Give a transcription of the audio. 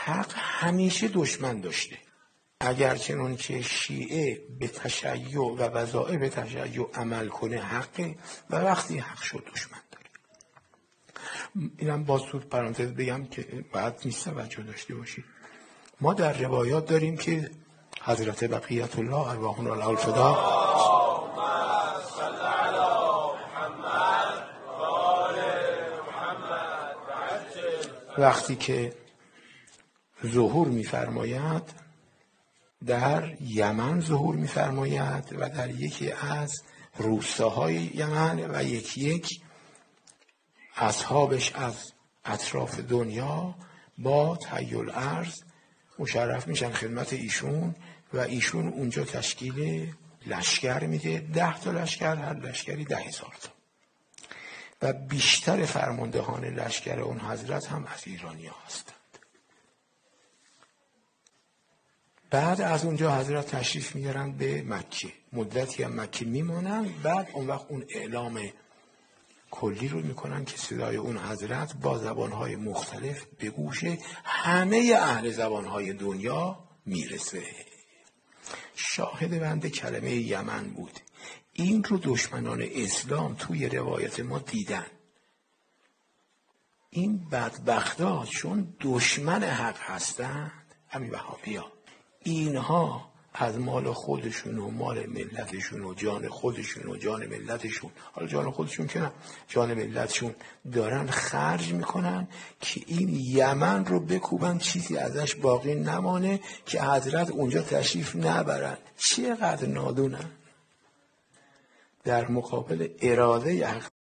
حق همیشه دشمن داشته، اگر چنان که شیعه به تشیع و وظایف تشیع عمل کنه حقه و وقتی حق شد دشمن داره. اینم باز تو پرانتز بگم که باید نیست توجه داشته باشید. ما در روایات داریم که حضرت بقیت الله ارواحنا لها الفدا وقتی که ظهور می‌فرماید در یمن ظهور می‌فرماید و در یکی از روستاهای یمن و یک اصحابش از اطراف دنیا با تحیل ارض مشرف میشن خدمت ایشون و ایشون اونجا تشکیل لشکر میده، 10 تا لشکر، هر لشکری 10,000 تا و بیشتر فرماندهان لشکر اون حضرت هم از ایرانی ها هستند. بعد از اونجا حضرت تشریف میارن به مکه، مدتی هم مکه میمونن، بعد اون وقت اون اعلام کلی رو میکنن که صدای اون حضرت با زبانهای مختلف به گوش همه اهل زبانهای دنیا میرسه. شاهد بنده کلمه یمن بود. این رو دشمنان اسلام توی روایت ما دیدن. این بدبختا چون دشمن حق هستند، همین وهابی‌ها، اینها از مال خودشون و مال ملتشون و جان خودشون و جان ملتشون، حالا جان خودشون که نه، جان ملتشون دارن خرج میکنن که این یمن رو بکوبن چیزی ازش باقی نمانه که حضرت اونجا تشریف نبرن. چقدر نادونن در مقابل اراده حق.